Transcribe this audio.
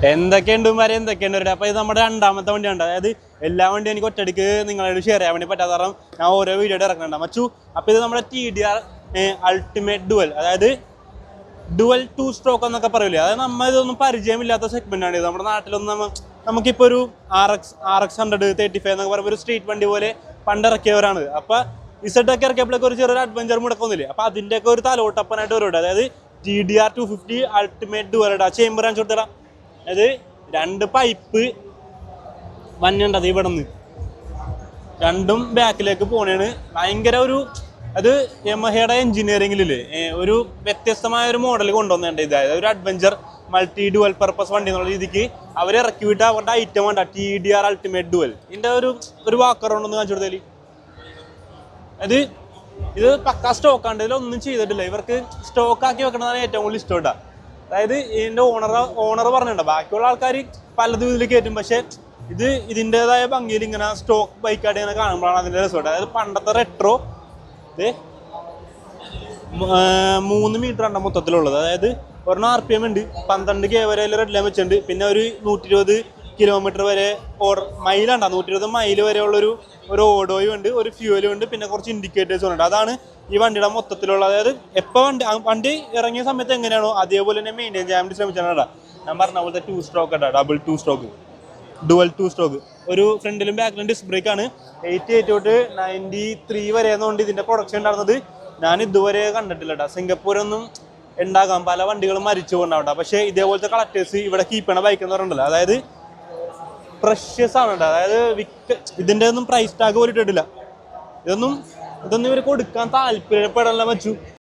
എന്തൊക്കെയുണ്ട് വരെ എന്തൊക്കെയുണ്ട്. അപ്പോൾ ഇത് നമ്മുടെ രണ്ടാമത്തെ വണ്ടിയാണ്. അതായത് എല്ലാ വണ്ടിയും എനിക്ക് ഒറ്റയടിക്ക് നിങ്ങളോട് ഷെയർ ചെയ്യാൻ വേണ്ടി പറ്റാത്ത കാരണം ഞാൻ ഓരോ വീഡിയോ ഇറക്കുന്നുണ്ട് മച്ചു. അപ്പോൾ ഇത് നമ്മുടെ TDR അൾട്ടിമേറ്റ് ഡുവൽ, അതായത് ഡുവൽ 2 സ്ട്രോക്ക് എന്നൊക്കെ പറയില്ലേ. അതായത് നമ്മൾ ഇതൊന്നും പരിചയമില്ലാത്ത സെഗ്മെൻ്റാണ് ഇത്. നമ്മുടെ നാട്ടിലൊന്നും നമുക്കിപ്പോൾ ഒരു RX 100 35 എന്നൊക്കെ പറയുമ്പോൾ ഒരു സ്ട്രീറ്റ് വണ്ടി പോലെ പണ്ടിറക്കിയവരാണ്. അപ്പോൾ ഇസഡൊക്കെ ഇറക്കിയപ്പോഴൊക്കെ ഒരു ചെറിയൊരു അഡ്വഞ്ചർ മുടക്കൊന്നുമില്ലേ. അപ്പോൾ അതിൻ്റെയൊക്കെ ഒരു തലോട്ടപ്പനായിട്ട് വരുന്നുണ്ട്. അതായത് TDR 250 അൾട്ടിമേറ്റ് ഡുവൽ ചേമ്പർ കാണിച്ചു കൊടുത്തടാ. അതായത് 2 പൈപ്പ് വന്നുണ്ട്. അത് ഇവിടെ നിന്ന് രണ്ടും ബാക്കിലേക്ക് പോണേണ്. ഭയങ്കര ഒരു അത് യമഹയുടെ എഞ്ചിനീയറിംഗിലില്ലേ ഒരു വ്യത്യസ്തമായ ഒരു മോഡൽ കൊണ്ടുവന്നിട്ടുണ്ട്. ഇതായത് ഒരു അഡ്വഞ്ചർ മൾട്ടി ഡുവൽ പർപ്പസ് വണ്ടി എന്നുള്ള രീതിക്ക് അവർ ഇറക്കി വിട്ട അവരുടെ ഐറ്റം വേണ്ട TDR അൾട്ടിമേറ്റ് ഡുവൽ. ഇതിൻ്റെ ഒരു വാക്കറൗണ്ടൊന്ന് കാണിച്ചു കൊടുത്താൽ ഇത് പക്കാ സ്റ്റോക്കാണ്ട്. ഇതിലൊന്നും ചെയ്തിട്ടില്ല. ഇവർക്ക് സ്റ്റോക്കാക്കി വെക്കണതാണ് ഏറ്റവും കൂടുതൽ ഇഷ്ടം കേട്ടോ. അതായത് ഇതിൻ്റെ ഓണർ പറഞ്ഞിട്ടുണ്ട് ബാക്കിയുള്ള ആൾക്കാർ പലതും ഇതിൽ കയറ്റും, പക്ഷേ ഇതിൻ്റെതായ ഭംഗിയിൽ ഇങ്ങനെ സ്റ്റോക്ക് ബൈക്കായിട്ട് ഇങ്ങനെ കാണുമ്പോഴാണ് അതിൻ്റെ രസമുണ്ട്. അതായത് പണ്ടത്തെ റെട്രോ 3 മീറ്റർ ആണ് മൊത്തത്തിലുള്ളത്. അതായത് ഒരെണ്ണം RPM ഉണ്ട്, 12K വരെ റെഡ് ലൈൻ വെച്ചിട്ടുണ്ട്. പിന്നെ ഒരു 120 കിലോമീറ്റർ വരെ മൈലാണ്ട 120 മൈൽ വരെ ഉള്ളൊരു ഓഡോയും ഉണ്ട്, ഒരു ഫ്യൂവലും ഉണ്ട്, പിന്നെ കുറച്ച് ഇൻഡിക്കേറ്റേഴ്സും ഉണ്ട്. അതാണ് ഈ വണ്ടിയുടെ മൊത്തത്തിലുള്ള. അതായത് എപ്പോൾ വണ്ടി ഇറങ്ങിയ സമയത്ത് എങ്ങനെയാണോ അതേപോലെ തന്നെ മെയിൻറ്റെയിൻ ചെയ്യാൻ വേണ്ടി ശ്രമിച്ചാണ്. ഞാൻ പറഞ്ഞ പോലത്തെ 2 സ്ട്രോക്ക് കേട്ടോ, ഡബിൾ 2 സ്ട്രോക്ക് ഡുവൽ 2 സ്ട്രോക്ക്. ഒരു ഫ്രണ്ടിലും ബാക്കിലും ഡിസ്ക് ബ്രേക്ക് ആണ്. 88 തൊട്ട് 93 വരെ എന്നുകൊണ്ട് ഇതിൻ്റെ പ്രൊഡക്ഷൻ ഉണ്ടായിരുന്നത് ഞാൻ ഇതുവരെ കണ്ടിട്ടില്ല കേട്ടോ. സിംഗപ്പൂരൊന്നും ഉണ്ടാകാം, പല വണ്ടികളും മരിച്ചു കൊണ്ടാവട്ടെ. പക്ഷേ ഇതേപോലത്തെ കളക്ടേഴ്സ് ഇവിടെ കീപ്പ് ചെയ്യണ ബൈക്ക് എന്ന് പറഞ്ഞിട്ടുണ്ടല്ലോ, അതായത് പ്രഷ്യസ് ആണ് കേട്ടോ. അതായത് ഇതിൻ്റെ ഒന്നും പ്രൈസ് ടാഗ് പോലും ഇട്ടിട്ടില്ല. ഇതൊന്നും ഇവർ കൊടുക്കാൻ താല്പര്യപ്പെടാൻ വെച്ചു.